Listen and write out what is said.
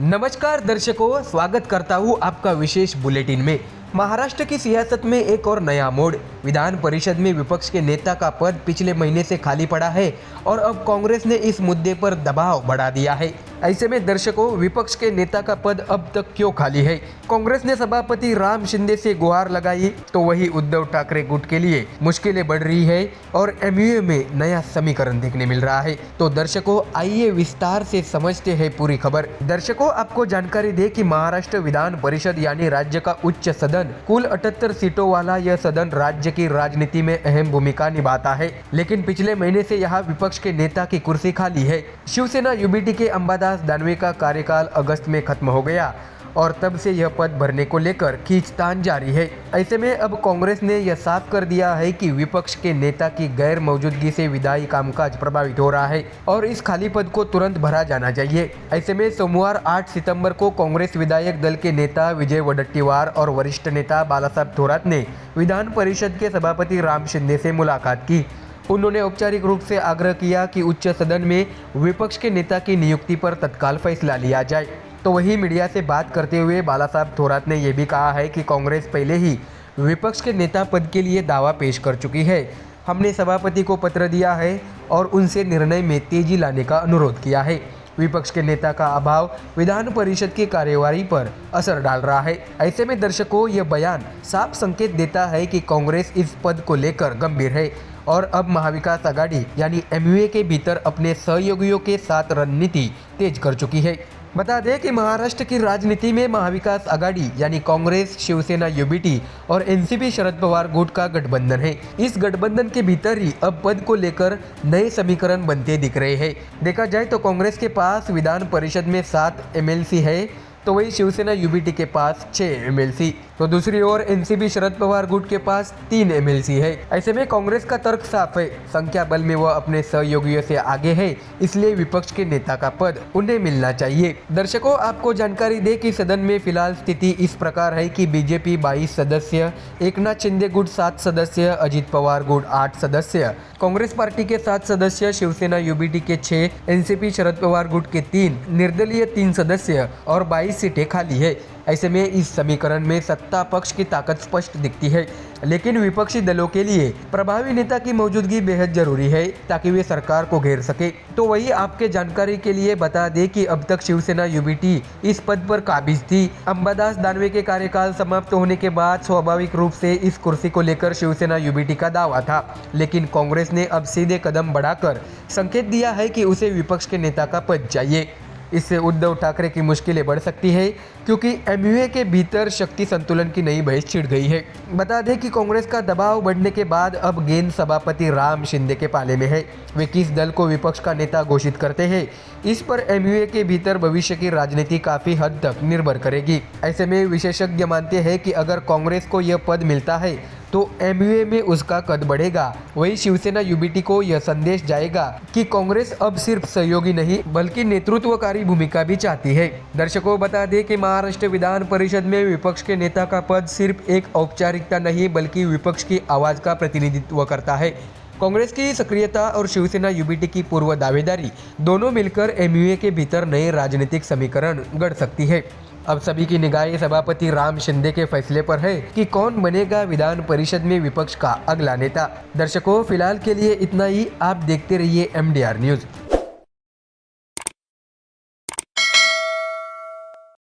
नमस्कार दर्शकों, स्वागत करता हूँ आपका विशेष बुलेटिन में। महाराष्ट्र की सियासत में एक और नया मोड़। विधान परिषद में विपक्ष के नेता का पद पिछले महीने से खाली पड़ा है और अब कांग्रेस ने इस मुद्दे पर दबाव बढ़ा दिया है। ऐसे में दर्शकों, विपक्ष के नेता का पद अब तक क्यों खाली है? कांग्रेस ने सभापति राम शिंदे से गुहार लगाई तो वही उद्धव ठाकरे गुट के लिए मुश्किलें बढ़ रही है और एमयूए में नया समीकरण देखने मिल रहा है। तो दर्शकों, आइए विस्तार से समझते हैं पूरी खबर। दर्शकों, आपको जानकारी दे कि महाराष्ट्र विधान परिषद यानी राज्य का उच्च सदन, कुल 78 सीटों वाला यह सदन राज्य की राजनीति में अहम भूमिका निभाता है। लेकिन पिछले महीने से यहाँ विपक्ष के नेता की कुर्सी खाली है। शिवसेना यूबीटी के अंबादास दानवे का कार्यकाल अगस्त में खत्म हो गया और तब से यह पद भरने को लेकर खींचतान जारी है। ऐसे में अब कांग्रेस ने यह साफ कर दिया है कि विपक्ष के नेता की गैर मौजूदगी से विधायी कामकाज प्रभावित हो रहा है और इस खाली पद को तुरंत भरा जाना चाहिए। ऐसे में सोमवार 8 सितंबर को कांग्रेस विधायक दल के नेता विजय वडेट्टीवार और वरिष्ठ नेता बालासाहेब थोरात ने विधान परिषद के सभापति राम शिंदे से मुलाकात की। उन्होंने औपचारिक रूप से आग्रह किया कि उच्च सदन में विपक्ष के नेता की नियुक्ति पर तत्काल फैसला लिया जाए। तो वही मीडिया से बात करते हुए बालासाहेब थोरात ने यह भी कहा है कि कांग्रेस पहले ही विपक्ष के नेता पद के लिए दावा पेश कर चुकी है। हमने सभापति को पत्र दिया है और उनसे निर्णय में तेजी लाने का अनुरोध किया है। विपक्ष के नेता का अभाव विधान परिषद की कार्यवाही पर असर डाल रहा है। ऐसे में दर्शकों, यह बयान साफ संकेत देता है कि कांग्रेस इस पद को लेकर गंभीर है और अब महाविकास आघाड़ी यानी एमयूए के भीतर अपने सहयोगियों के साथ रणनीति तेज कर चुकी है। बता दें कि महाराष्ट्र की राजनीति में महाविकास आघाड़ी यानी कांग्रेस, शिवसेना यूबीटी और एनसीपी शरद पवार गुट का गठबंधन है। इस गठबंधन के भीतर ही अब पद को लेकर नए समीकरण बनते दिख रहे हैं। देखा जाए तो कांग्रेस के पास विधान परिषद में 7 एमएलसी है तो वही शिवसेना यूबीटी के पास 6 एमएलसी, तो दूसरी ओर एनसीपी शरद पवार गुट के पास 3 एमएलसी है। ऐसे में कांग्रेस का तर्क साफ है, संख्या बल में वह अपने सहयोगियों से आगे है, इसलिए विपक्ष के नेता का पद उन्हें मिलना चाहिए। दर्शकों, आपको जानकारी दे कि सदन में फिलहाल स्थिति इस प्रकार है कि बीजेपी 22 सदस्य, एकनाथ शिंदे गुट 7 सदस्य, अजित पवार गुट 8 सदस्य, कांग्रेस पार्टी के 7 सदस्य, शिवसेना यूबीटी के 6, एनसीपी शरद पवार गुट के 3, निर्दलीय 3 सदस्य और 22 सीटें खाली है। ऐसे में इस समीकरण में सत्ता पक्ष की ताकत स्पष्ट दिखती है, लेकिन विपक्षी दलों के लिए प्रभावी नेता की मौजूदगी बेहद जरूरी है ताकि वे सरकार को घेर सके। तो वही आपके जानकारी के लिए बता दें कि अब तक शिवसेना यूबीटी इस पद पर काबिज थी। अंबादास दानवे के कार्यकाल समाप्त होने के बाद स्वाभाविक रूप से इस कुर्सी को लेकर शिवसेना यूबीटी का दावा था, लेकिन कांग्रेस ने अब सीधे कदम बढ़ाकर संकेत दिया है कि उसे विपक्ष के नेता का पद चाहिए। इससे उद्धव ठाकरे की मुश्किलें बढ़ सकती है क्योंकि एमयूए के भीतर शक्ति संतुलन की नई बहस छिड़ गई है। बता दें कि कांग्रेस का दबाव बढ़ने के बाद अब गेंद सभापति राम शिंदे के पाले में है। वे किस दल को विपक्ष का नेता घोषित करते हैं, इस पर एमयूए के भीतर भविष्य की राजनीति काफी हद तक निर्भर करेगी। ऐसे में विशेषज्ञ मानते हैं कि अगर कांग्रेस को यह पद मिलता है तो एमयूए में उसका कद बढ़ेगा। वही शिवसेना यूबीटी को यह संदेश जाएगा कि कांग्रेस अब सिर्फ सहयोगी नहीं बल्कि नेतृत्वकारी भूमिका भी चाहती है। दर्शकों, बता दें कि महाराष्ट्र विधान परिषद में विपक्ष के नेता का पद सिर्फ एक औपचारिकता नहीं बल्कि विपक्ष की आवाज का प्रतिनिधित्व करता है। कांग्रेस की सक्रियता और शिवसेना यूबीटी की पूर्व दावेदारी दोनों मिलकर एमयूए के भीतर नए राजनीतिक समीकरण गढ़ सकती है। अब सभी की निगाहें सभापति राम शिंदे के फैसले पर है कि कौन बनेगा विधान परिषद में विपक्ष का अगला नेता। दर्शकों, फिलहाल के लिए इतना ही। आप देखते रहिए MDR न्यूज।